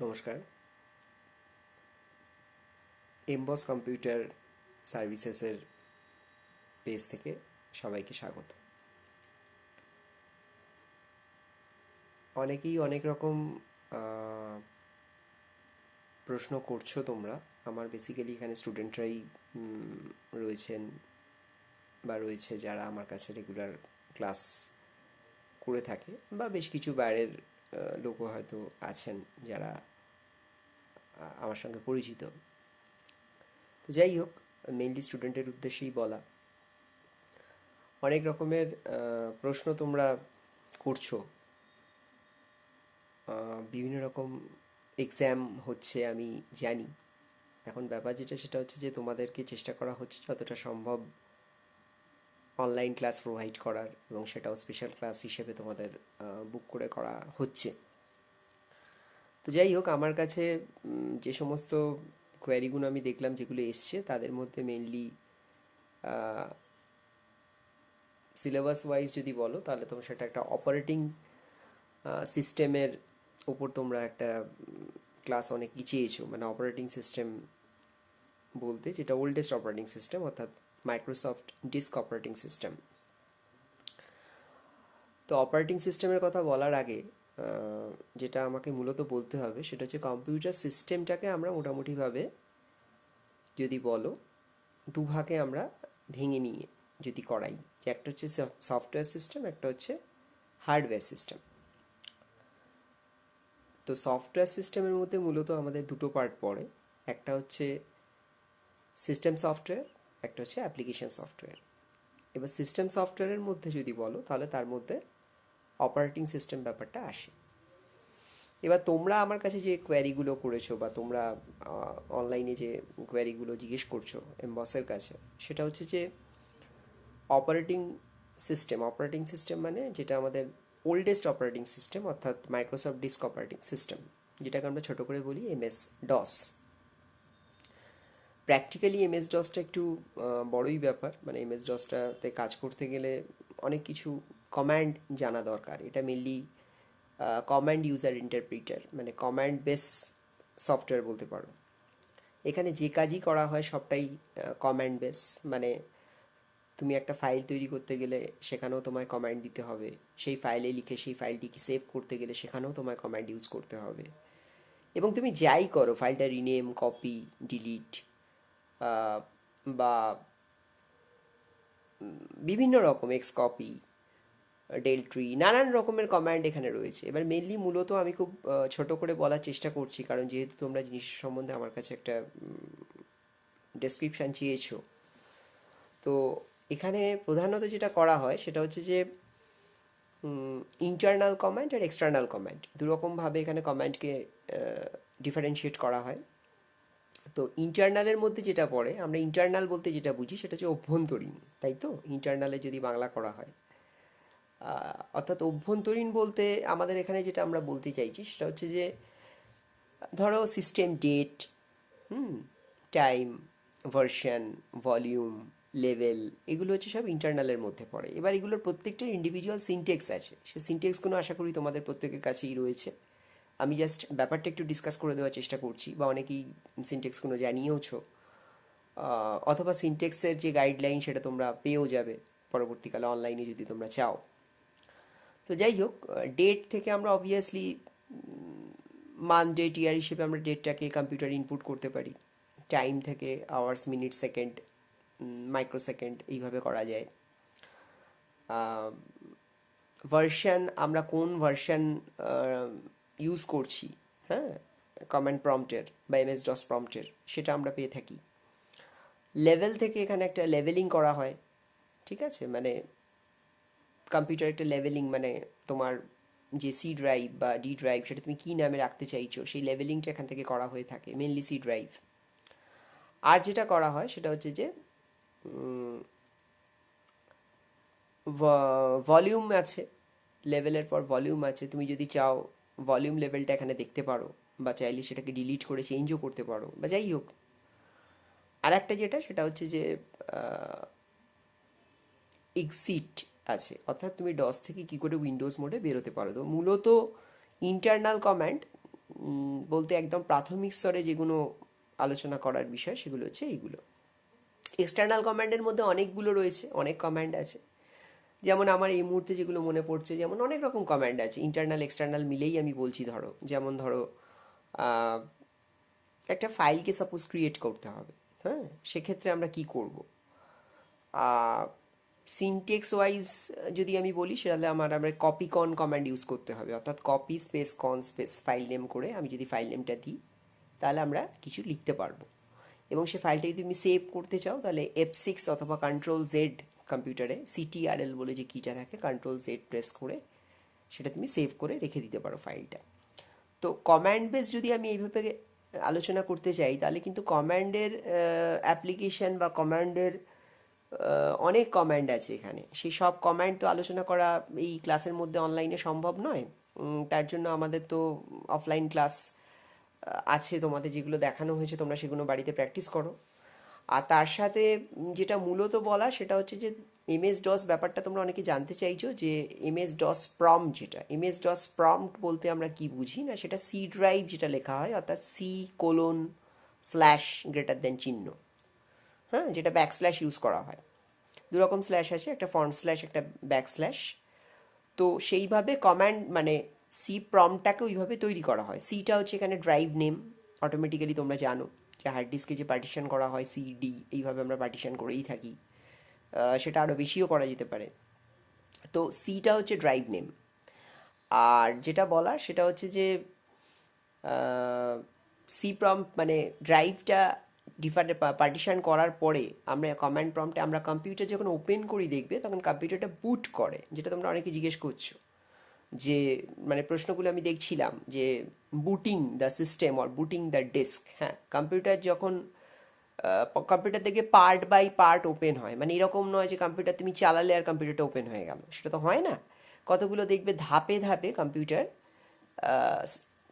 নমস্কার। Emboss computer সার্ভিসেসের page থেকে সবাইকে স্বাগত। অনেকেই অনেক রকম প্রশ্ন করছো তোমরা। আমার বেসিক্যালি এখানে স্টুডেন্টরাই রয়েছেন বা রয়েছে যারা আমার কাছে রেগুলার ক্লাস করে থাকে, বা বেশ কিছু বাইরের লোকও হয়তো আছেন যারা আমার সঙ্গে পরিচিত। তো যাই হোক, মেইনলি স্টুডেন্টের উদ্দেশ্যেই বলা। অনেক রকমের প্রশ্ন তোমরা করছো। বিভিন্ন রকম এক্সাম হচ্ছে আমি জানি। এখন ব্যাপার যেটা সেটা হচ্ছে যে তোমাদেরকে চেষ্টা করা হচ্ছে যতটা সম্ভব অনলাইন ক্লাস প্রোভাইড করার, এবং সেটাও স্পেশাল ক্লাস হিসেবে তোমাদের বুক করে করা হচ্ছে। তো যাই হোক, আমার কাছে যে সমস্ত কোয়ারিগুলো আমি দেখলাম যেগুলো এসছে, তাদের মধ্যে মেনলি সিলেবাস ওয়াইজ যদি বলো তাহলে তোমার সেটা একটা অপারেটিং সিস্টেমের উপর তোমরা একটা ক্লাস অনেকই চেয়েছো। মানে অপারেটিং সিস্টেম বলতে যেটা ওল্ডেস্ট অপারেটিং সিস্টেম, অর্থাৎ মাইক্রোসফট ডিস্ক অপারেটিং সিস্টেম। তো অপারেটিং সিস্টেমের কথা বলার আগে যেটা আমাকে মূলত বলতে হবে সেটা হচ্ছে কম্পিউটার সিস্টেমটাকে আমরা মোটামুটিভাবে যদি বলো দুভাগে আমরা ভেঙে নিয়ে যদি করাই, যে একটা হচ্ছে সফটওয়্যার সিস্টেম, একটা হচ্ছে হার্ডওয়্যার সিস্টেম। তো সফটওয়্যার সিস্টেমের মধ্যে মূলত আমাদের দুটো পার্ট পড়ে। একটা হচ্ছে সিস্টেম সফটওয়্যার, একটা হচ্ছে অ্যাপ্লিকেশন সফটওয়্যার। এবার সিস্টেম সফটওয়্যারের মধ্যে যদি বলো তাহলে তার মধ্যে অপারেটিং সিস্টেম ব্যাপারটা আসে। এবার তোমরা আমার কাছে যে কোয়ারিগুলো করেছো বা তোমরা অনলাইনে যে কোয়ারিগুলো জিজ্ঞেস করছো এমবসের কাছে, সেটা হচ্ছে যে অপারেটিং সিস্টেম মানে যেটা আমাদের ওল্ডেস্ট অপারেটিং সিস্টেম, অর্থাৎ মাইক্রোসফট ডিস্ক অপারেটিং সিস্টেম, যেটাকে আমরা ছোটো করে বলি এমএস ডস। প্র্যাকটিক্যালি এমএস ডসটা একটু বড়ই ব্যাপার। মানে এমএস ডসটাতে কাজ করতে গেলে অনেক কিছু কমান্ড জানা দরকার। এটা মেনলি কমান্ড ইউজার ইন্টারপ্রিটার, মানে কমান্ড বেস সফটওয়্যার বলতে পারো। এখানে যে কাজই করা হয় সবটাই কমান্ড বেস। মানে তুমি একটা ফাইল তৈরি করতে গেলে সেখানেও তোমায় কমান্ড দিতে হবে, সেই ফাইলে লিখে সেই ফাইলটিকে সেভ করতে গেলে সেখানেও তোমায় কমান্ড ইউজ করতে হবে, এবং তুমি যাই করো, ফাইলটা রিনেম, কপি, ডিলিট বা বিভিন্ন রকম এক্স কপি, ডেল ট্রি, নানান রকমের কমান্ড এখানে রয়েছে। এবার মেনলি মূলত আমি খুব ছোট করে বলার চেষ্টা করছি, কারণ যেহেতু তোমরা জিনিস সম্বন্ধে আমার কাছে একটা ডেসক্রিপশান চেয়েছো। তো এখানে প্রধানত যেটা করা হয় সেটা হচ্ছে যে ইন্টারনাল কমান্ড আর এক্সটার্নাল কমান্ড দুরকমভাবে এখানে কমান্ডকে ডিফারেন্সিয়েট করা হয়। তো ইন্টারনালের মধ্যে যেটা পড়ে, আমরা ইন্টারনাল বলতে যেটা বুঝি সেটা হচ্ছে অভ্যন্তরীণ, তাই তো? ইন্টারনালে যদি বাংলা করা হয়, অর্থাৎ অভ্যন্তরীণ বলতে আমাদের এখানে যেটা আমরা বলতে চাইছি সেটা হচ্ছে যে ধরো system date, time, version, volume, level, এগুলো হচ্ছে সব ইন্টারনালের মধ্যে পড়ে। এবার এগুলোর প্রত্যেকটার ইন্ডিভিজুয়াল সিনটেক্স আছে। সে সিনটেক্সগুলো আশা করি তোমাদের প্রত্যেকের কাছেই রয়েছে। আমি জাস্ট ব্যাপারটা একটু ডিসকাস করে দেওয়ার চেষ্টা করছি, বা অনেকেই সিনটেক্সগুলো জানিয়েওছো, অথবা সিনটেক্সের যে গাইডলাইন সেটা তোমরা পেয়েও যাবে পরবর্তীকালে অনলাইনে যদি তোমরা চাও। তো যাই হোক, ডেট থেকে আমরা অবভিয়াসলি মান্থ, ডেট, ইয়ার হিসেবে আমরা ডেটটাকে কম্পিউটার ইনপুট করতে পারি। টাইম থেকে hours, minute, second, micro second, এইভাবে করা যায়। ভার্সন, আমরা কোন ভার্সন ইউজ করছি, হ্যাঁ, কমান্ড প্রম্পটের বা এমএস ডস প্রম্পটের, সেটা আমরা পেয়ে থাকি। লেভেল থেকে এখানে একটা লেভেলিং করা হয়, ঠিক আছে? মানে কম্পিউটার একটা লেভেলিং, মানে তোমার যে সি ড্রাইভ বা ডি ড্রাইভ সেটা তুমি কী নামে রাখতে চাইছো সেই লেভেলিংটা এখান থেকে করা হয়ে থাকে, মেনলি সি ড্রাইভ। আর যেটা করা হয় সেটা হচ্ছে যে ভলিউম আছে, লেভেলের পর ভলিউম আছে। তুমি যদি চাও ভলিউম লেভেলটা এখানে দেখতে পারো, বা চাইলে সেটাকে ডিলিট করে চেঞ্জও করতে পারো, বা যাই হোক। আর একটা যেটা সেটা হচ্ছে যে এক্সিট আছে, অর্থাৎ তুমি ডস থেকে কী করে উইন্ডোজ মোডে বেরোতে পারো। তো মূলত ইন্টারনাল কমান্ড বলতে একদম প্রাথমিক স্তরে যেগুলো আলোচনা করার বিষয় সেগুলো হচ্ছে এইগুলো। এক্সটার্নাল কমান্ডের মধ্যে অনেকগুলো রয়েছে, অনেক কমান্ড আছে। যেমন আমার এই মুহূর্তে যেগুলো মনে পড়ছে, যেমন অনেক রকম কমান্ড আছে, ইন্টারনাল এক্সটার্নাল মিলেই আমি বলছি। ধরো, যেমন ধরো আহ, একটা ফাইলকে সাপোজ ক্রিয়েট করতে হবে, হ্যাঁ, সেক্ষেত্রে আমরা কি করব? সিনটেক্স ওয়াইজ যদি আমি বলি, সেটাহলে আমরা কপি কন কমান্ড ইউজ করতে হবে, অর্থাৎ কপি স্পেস কন স্পেস ফাইল নেম করে আমি যদি ফাইল নেমটা দিই, তাহলে আমরা কিছু লিখতে পারবো। এবং সে ফাইলটা যদি তুমি সেভ করতে চাও, তাহলে F6 অথবা কন্ট্রোল জেড, কম্পিউটারে CTRL বলে যে কিটা থাকে, কন্ট্রোল জেড প্রেস করে সেটা তুমি সেভ করে রেখে দিতে পারো ফাইলটা। তো কমান্ড বেস যদি আমি এইভাবে আলোচনা করতে চাই, তাহলে কিন্তু কমান্ডের অ্যাপ্লিকেশন বা কমান্ডের অনেক কমান্ড আছে এখানে। সেই সব কমান্ড তো আলোচনা করা এই ক্লাসের মধ্যে অনলাইনে সম্ভব নয়। তার জন্য আমাদের তো অফলাইন ক্লাস আছে তোমাদের, যেগুলো দেখানো হয়েছে তোমরা সেগুলো বাড়িতে প্র্যাকটিস করো। আর তার সাথে যেটা মূলত বলা, সেটা হচ্ছে যে MS DOS ব্যাপারটা তোমরা অনেকে জানতে চাইছো, যে MS DOS প্রম্পট, যেটা MS DOS প্রম্পট বলতে আমরা কি বুঝি না, সেটা সি ড্রাইভ যেটা লেখা হয়, অর্থাৎ C:\\, চিহ্ন, হ্যাঁ, যেটা ব্যাকস্ল্যাশ ইউজ করা হয়। দুরকম স্ল্যাশ আছে, একটা ফ্রন্ট স্ল্যাশ, একটা ব্যাকস্ল্যাশ। তো সেইভাবে কমান্ড মানে সি প্রম্পটটাকে ওইভাবে তৈরি করা হয়। সিটা হচ্ছে এখানে ড্রাইভ নেম, অটোমেটিক্যালি তোমরা জানো যে হার্ড ডিস্কে যে পার্টিশন করা হয় CD, এইভাবে আমরা পার্টিশন করেই থাকি। সেটা আরও বেশিও করা যেতে পারে। তো সিটা হচ্ছে ড্রাইভ নেম। আর যেটা বলার সেটা হচ্ছে যে সি প্রম্পট মানে ড্রাইভটা পার্টিশন করার পরে আমরা কমান্ড প্রম্পটে আমরা কম্পিউটার যখন ওপেন করি দেখবে, তখন কম্পিউটারটা বুট করে, যেটা তোমরা অনেকে জিজ্ঞেস করছো। যে মানে প্রশ্নগুলো আমি দেখছিলাম যে booting the system or booting the disk, হ্যাঁ, কম্পিউটার যখন কম্পিউটার থেকে পার্ট বাই পার্ট ওপেন হয়, মানে এরকম নয় যে কম্পিউটার তুমি চালালে আর কম্পিউটারটা ওপেন হয়ে গেল, সেটা তো হয় না। কতগুলো দেখবে ধাপে ধাপে কম্পিউটার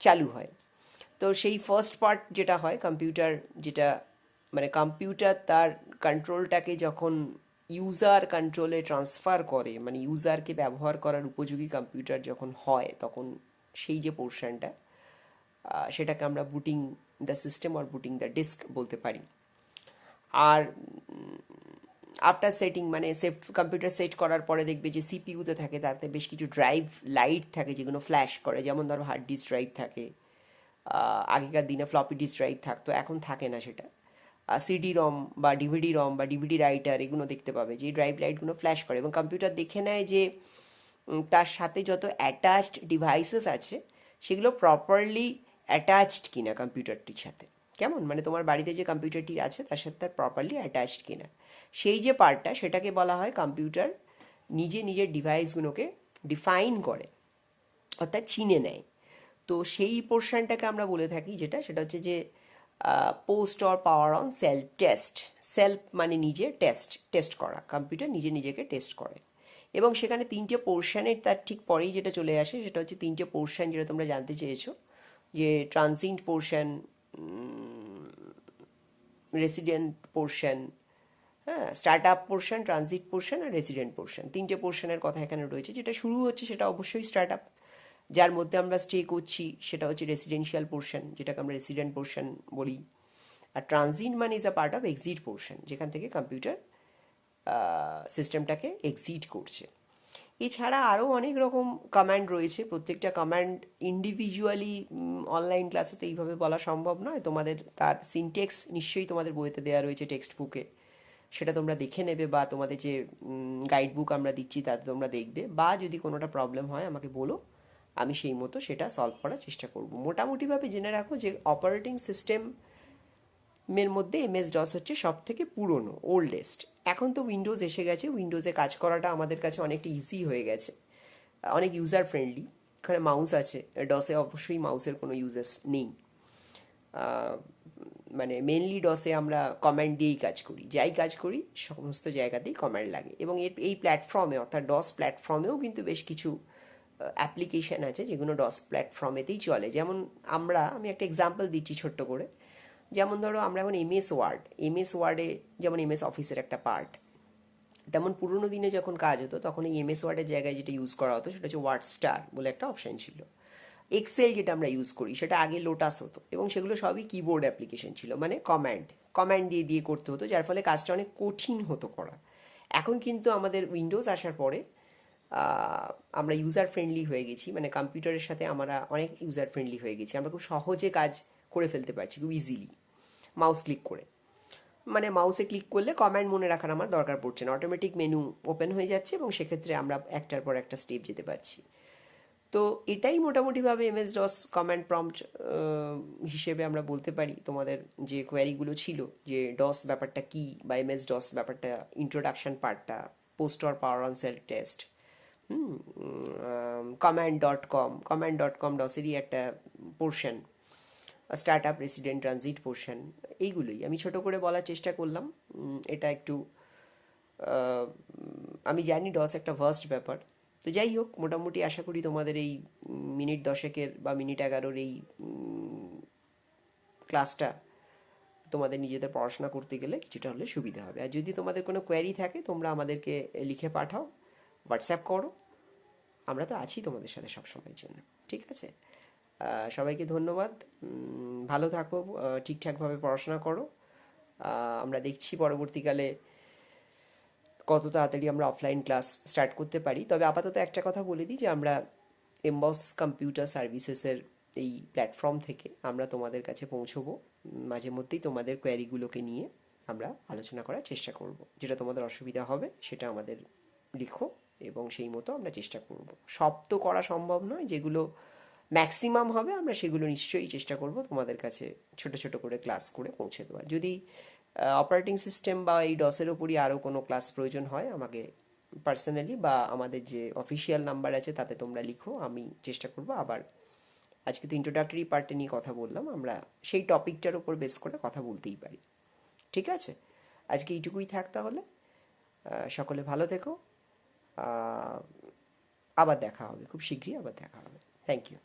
চালু হয়। তো সেই ফার্স্ট পার্ট যেটা হয় কম্পিউটার, যেটা মানে কম্পিউটার তার কন্ট্রোলটাকে যখন ইউজার কন্ট্রোলে ট্রান্সফার করে, মানে ইউজারকে ব্যবহার করার উপযোগী কম্পিউটার যখন হয়, তখন সেই যে পোর্শনটা, সেটাকে আমরা booting the system or booting the disk বলতে পারি। আর আফটার সেটিং মানে কম্পিউটার সেট করার পরে দেখবে যে সিপিইউতে থাকে, তাতে বেশ কিছু ড্রাইভ লাইট থাকে যেগুলো ফ্ল্যাশ করে, যেমন ধরো হার্ড ডিস্ক ড্রাইভ থাকে। আগেকার দিনে ফ্লপি ডিস্ক ড্রাইভ থাকতো, এখন থাকে না সেটা। CD-ROM বা DVD-ROM বা DVD রাইটার, এগুলো দেখতে পাবে যে ড্রাইভ লাইটগুলো ফ্ল্যাশ করে, এবং কম্পিউটার দেখে নেয় যে তার সাথে যত অ্যাটাচড ডিভাইসেস আছে সেগুলো প্রপারলি অ্যাটাচড কিনা কম্পিউটারটির সাথে। কেমন, মানে তোমার বাড়িতে যে কম্পিউটারটি আছে তার সাথে তার প্রপারলি অ্যাটাচড কিনা, সেই যে পার্টটা, সেটাকে বলা হয় কম্পিউটার নিজে নিজের ডিভাইসগুলোকে ডিফাইন করে, অর্থাৎ চিনে নেয়। তো সেই পোর্শনটাকে আমরা বলে থাকি, যেটা সেটা হচ্ছে যে post or power on self test. Self মানে নিজে, টেস্ট করা, কম্পিউটার নিজে নিজেকে টেস্ট করে। এবং সেখানে তিনটে পোর্শনের তার ঠিক পরেই যেটা চলে আসে, সেটা হচ্ছে তিনটে পোর্শন যেটা তোমরা জানতে চেয়েছো, যে ট্রানজিয়েন্ট পোর্শন, রেসিডেন্ট পোর্শন, হ্যাঁ, start up portion, transit portion আর রেসিডেন্ট পোর্শন, তিনটে পোর্শনের কথা এখানে রয়েছে। যেটা শুরু হচ্ছে সেটা অবশ্যই স্টার্ট আপ, যার মধ্যে আমরা স্টে করছি, সেটা হচ্ছে রেসিডেন্সিয়াল পোর্শন, যেটাকে আমরা রেসিডেন্ট পোর্শন বলি। আর ট্রানজিট মানে is a part of exit portion, যেখান থেকে কম্পিউটার সিস্টেমটাকে এক্সিট করছে। এছাড়া আরও অনেক রকম কমান্ড রয়েছে, প্রত্যেকটা কমান্ড ইন্ডিভিজুয়ালি অনলাইন ক্লাসে তো এইভাবে বলা সম্ভব নয়। তোমাদের তার সিনটেক্স নিশ্চয়ই তোমাদের বইতে দেওয়া রয়েছে, টেক্সট বুকে, সেটা তোমরা দেখে নেবে, বা তোমাদের যে গাইড বুক আমরা দিচ্ছি তাতে তোমরা দেখবে, বা যদি কোনোটা প্রবলেম হয় আমাকে বলো, আমি সেই মতো সেটা সলভ করার চেষ্টা করব। মোটামুটিভাবে জেনে রাখো যে অপারেটিং সিস্টেমের মধ্যে MS-DOS হচ্ছে সব থেকে পুরনো, ওল্ডেস্ট। এখন তো উইন্ডোজ এসে গেছে, উইন্ডোজে কাজ করাটা আমাদের কাছে অনেকটা ইজি হয়ে গেছে, অনেক ইউজার ফ্রেন্ডলি। এখানে মাউস আছে, ডসে অবশ্যই মাউসের কোনো ইউজেস নেই। মানে মেনলি ডসে আমরা কমান্ড দিয়েই কাজ করি, যাই কাজ করি সমস্ত জায়গাতেই কমান্ড লাগে। এবং এই প্ল্যাটফর্মে, অর্থাৎ ডস প্ল্যাটফর্মেও কিন্তু বেশ কিছু অ্যাপ্লিকেশান আছে যেগুলো ডস প্ল্যাটফর্মেতেই চলে। যেমন আমি একটা এক্সাম্পল দিচ্ছি ছোট্ট করে। যেমন ধরো আমরা এখন MS ওয়ার্ডে যেমন MS অফিসের একটা পার্ট, তেমন পুরোনো দিনে যখন কাজ হতো তখন এই MS ওয়ার্ডের জায়গায় যেটা ইউজ করা হতো সেটা হচ্ছে ওয়ার্ড স্টার বলে একটা অপশান ছিল। এক্সেল যেটা আমরা ইউজ করি সেটা আগে লোটাস হতো, এবং সেগুলো সবই কিবোর্ড অ্যাপ্লিকেশন ছিল, মানে কমান্ড দিয়ে দিয়ে করতে হতো, যার ফলে কাজটা অনেক কঠিন হতো করা। এখন কিন্তু আমাদের উইন্ডোজ আসার পরে আমরা ইউজার ফ্রেন্ডলি হয়ে গেছি, মানে কম্পিউটারের সাথে আমরা অনেক ইউজার ফ্রেন্ডলি হয়ে গেছি, আমরা খুব সহজে কাজ করে ফেলতে পারছি খুব ইজিলি মাউস ক্লিক করে। মানে মাউসে ক্লিক করলে কমান্ড মনে রাখার আমার দরকার পড়ছে না, অটোমেটিক মেনু ওপেন হয়ে যাচ্ছে, এবং সেক্ষেত্রে আমরা একটার পর একটা স্টেপ যেতে পারছি। তো এটাই মোটামুটিভাবে এমএস ডস কমান্ড প্রম্পট হিসেবে আমরা বলতে পারি। তোমাদের যে কোয়ারিগুলো ছিল যে ডস ব্যাপারটা কী, বা এমএস ডস ব্যাপারটা, ইন্ট্রোডাকশন পার্টটা, POST or power on self test, command dot com ডসেরই একটা portion, start up resident transit portion, এইগুলোই আমি ছোট করে বলার চেষ্টা করলাম। এটা একটু আমি জানি ডস একটা ভাস্ট ব্যাপার। তো যাই হোক, মোটামুটি আশা করি তোমাদের এই মিনিট 10 বা মিনিট 11 এই ক্লাসটা তোমাদের নিজেদের পড়াশোনা করতে গেলে কিছুটা হলে সুবিধা হবে। আর যদি তোমাদের কোনো কোয়ারি থাকে তোমরা আমাদেরকে লিখে পাঠাও, হোয়াটসঅ্যাপ করো, আমরা তো আছি তোমাদের সাথে সব সময়ের জন্য। ঠিক আছে, সবাইকে ধন্যবাদ। ভালো থাকো, ঠিকঠাকভাবে পড়াশোনা করো। আমরা দেখছি পরবর্তীকালে কত তাড়াতাড়ি আমরা অফলাইন ক্লাস স্টার্ট করতে পারি। তবে আপাতত একটা কথা বলে দিই যে আমরা এমবস কম্পিউটার সার্ভিসেসের এই প্ল্যাটফর্ম থেকে আমরা তোমাদের কাছে পৌঁছবো, মাঝে মধ্যেই তোমাদের কোয়ারিগুলোকে নিয়ে আমরা আলোচনা করার চেষ্টা করব। যেটা তোমাদের অসুবিধা হবে সেটা আমাদের লিখো, এবং সেই মতো আমরা চেষ্টা করব। সব তো করা সম্ভব নয়, যেগুলো ম্যাক্সিমাম হবে আমরা সেগুলো নিশ্চয়ই চেষ্টা করব তোমাদের কাছে ছোট ছোট করে ক্লাস করে পৌঁছে দেওয়া। যদি অপারেটিং সিস্টেম বা এই ডসের ওপরই আরও কোনো ক্লাস প্রয়োজন হয় আমাকে পার্সোনালি বা আমাদের যে অফিসিয়াল নাম্বার আছে তাতে তোমরা লিখো, আমি চেষ্টা করব। আবার আজকে তো ইন্ট্রোডাক্টরি পার্টে নিয়ে কথা বললাম, আমরা সেই টপিকটার উপর বেস করে কথা বলতেই পারি। ঠিক আছে, আজকে এইটুকুই থাক তাহলে। সকলে ভালো থেকো, আবার দেখা হবে খুব শীঘ্রই, আবার দেখা হবে। Thank you.